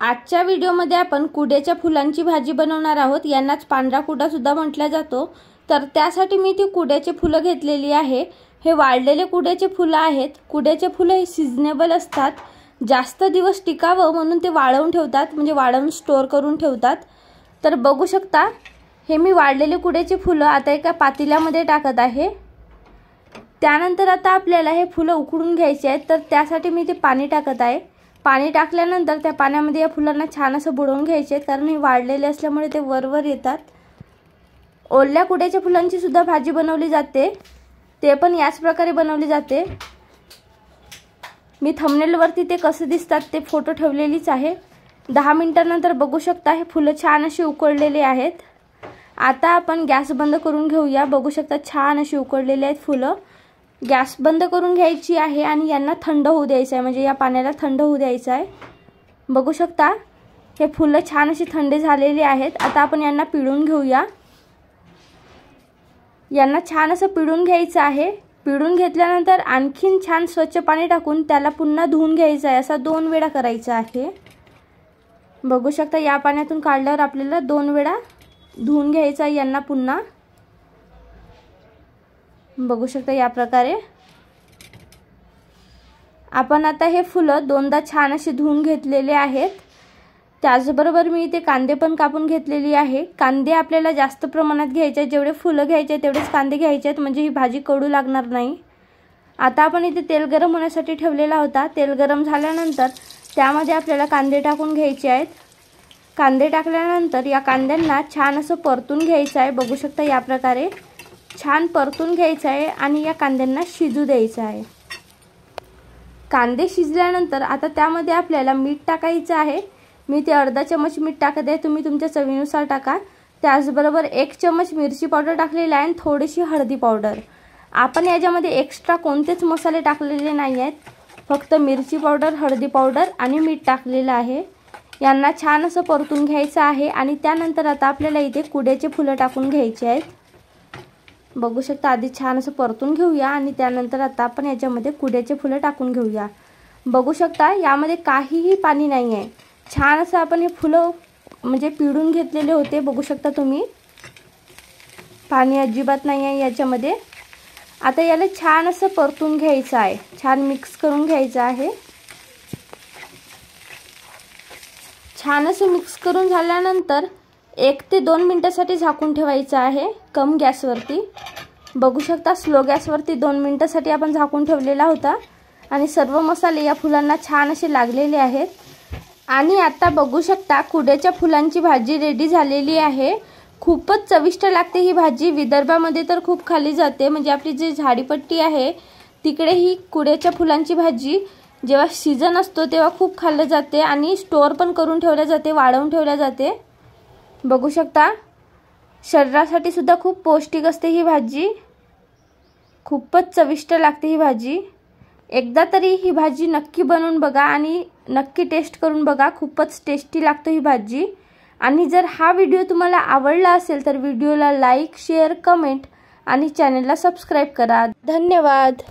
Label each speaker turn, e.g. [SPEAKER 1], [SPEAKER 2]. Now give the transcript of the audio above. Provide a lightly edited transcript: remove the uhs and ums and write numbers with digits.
[SPEAKER 1] आजच्या व्हिडिओमध्ये आपण कुड्याच्या फुलांची भाजी बनवणार आहोत। यांनाच पांढरा कुडा सुद्धा म्हटला जातो। तर त्यासाठी मी ती कुड्याची फुलं घेतलेली आहे। हे वाळलेले कुड्याचे फुलं आहेत। कुड्याचे फुलं हे सीजनेबल असतात, जास्त दिवस टिकावं म्हणून ते वाळवून ठेवतात, म्हणजे वाळवून स्टोर करून ठेवतात। तर बघू शकता हे मी वाळलेले कुड्याचे फुलं आता एका पातेल्यामध्ये टाकत आहे। त्यानंतर आता आपल्याला हे फुलं उकळून घ्यायचे आहेत, तर त्यासाठी मी ते पाणी टाकत आहे। पाणी टाकल्यानंतर त्या पाण्यामध्ये या फुलांना छान असं बुडवून घ्यायचे आहेत, कारण हे वाळलेले असल्यामुळे ते वरवर येतात। ओल्या कुड्याच्या फुलांची सुद्धा भाजी बनवली जाते, ते पण याच प्रकारे बनवली जाते। मी थंबनेलवरती ते कसे दिसतात ते फोटो ठेवलेलीच आहे। 10 मिनिटांनंतर बघू शकता हे फुलं छान अशी उकळलेली आहेत। आता आपण गॅस बंद करून घेऊया। बघू शकता छान अशी उकळलेली आहेत फुलं। गॅस बंद करून घ्यायची आहे आणि यांना थंड होऊ द्यायचं आहे, म्हणजे या पाण्याला थंड होऊ द्यायचं आहे। बघू शकता हे फुलं छान अशी थंड झालेली आहेत। आता आपण यांना पिळून घेऊया। यांना छान असं पिळून घ्यायचं आहे। पिळून घेतल्यानंतर आणखीन छान स्वच्छ पाणी टाकून त्याला पुन्हा धुवून घ्यायचं आहे, असा 2 वेळा करायचं आहे। बघू शकता या पाण्यातून काढल्यावर आपल्याला 2 वेळा धुवून घ्यायचं आहे यांना पुन्हा। बघू शकता या प्रकारे आपण आता हे फुलं 2दा छान असे धुवून घेतलेले आहेत। त्याचबरोबर मी इथे कांदे पण कापून घेतलेली आहे। कांदे आपल्याला जास्त प्रमाणात घ्यायचे, जेवढे फुलं घ्यायचे तेवढेच कांदे घ्यायचे आहेत, म्हणजे ही भाजी कडू लागणार नाही। आता आपण इथे तेल गरम होण्यासाठी ठेवलेला होता। तेल गरम झाल्यानंतर त्यामध्ये आपल्याला कांदे टाकून घ्यायचे आहेत। कांदे टाकल्यानंतर या कांद्यांना छान असं परतून घ्यायचं आहे। बघू शकता या प्रकारे छान परतून घ्यायचं आहे आणि या कांद्यांना शिजू द्यायचं आहे। कांदे शिजल्यानंतर आता त्यामध्ये आपल्याला मीठ टाकायचं आहे। मी ते अर्धा चमच मीठ टाकत आहे, तुम्ही तुमच्या चवीनुसार टाका। त्याचबरोबर 1 चमच मिरची पावडर टाकलेला आहे आणि थोडीशी हळदी पावडर। आपण याच्यामध्ये एक्स्ट्रा कोणतेच मसाले टाकलेले नाही आहेत, फक्त मिरची पावडर, हळदी पावडर आणि मीठ टाकलेलं आहे। यांना छान असं परतून घ्यायचं आहे आणि त्यानंतर आता आपल्याला इथे कुड्याचे फुलं टाकून घ्यायचे आहेत। बघू शकता आधी छान असं परतून घेऊया आणि त्यानंतर आता आपण याच्यामध्ये कुड्याचे फुलं टाकून घेऊया। बघू शकता यामध्ये काहीही पाणी नाही आहे। छान असं आपण हे फुलं म्हणजे पिळून घेतलेले होते। बघू शकता तुम्ही पाणी अजिबात नाही आहे याच्यामध्ये। आता याला छान असं परतून घ्यायचं आहे, छान मिक्स करून घ्यायचं आहे। छान असं मिक्स करून झाल्यानंतर 1 ते 2 मिनिटांसाठी झाकून ठेवायचं आहे कम गॅसवरती। बघू शकता स्लो गॅसवरती 2 मिनिटांसाठी आपण झाकून ठेवलेला होता आणि सर्व मसाले या फुलांना छान असे लागलेले आहेत। आणि आता बघू शकता कुड्याच्या फुलांची भाजी रेडी झालेली आहे। खूपच चविष्ट लागते ही भाजी। विदर्भामध्ये तर खूप खाल्ली जाते, म्हणजे आपली जी झाडीपट्टी आहे तिकडे ही कुड्याच्या फुलांची भाजी जेव्हा सीजन असतो तेव्हा खूप खाल्लं जाते आणि स्टोर पण करून ठेवल्या जाते, वाळवून ठेवल्या जाते। बघू शकता शरीरासाठी सुद्धा खूप पौष्टिक असते ही भाजी। खूपच चविष्ट लागते ही भाजी। एकदा तरी ही भाजी नक्की बनवून बघा आणि नक्की टेस्ट करून बघा, खूपच टेस्टी लागते ही भाजी। आणि जर हा व्हिडिओ तुम्हाला आवडला असेल तर व्हिडिओला लाईक, शेअर, कमेंट आणि चॅनलला सबस्क्राईब करा। धन्यवाद।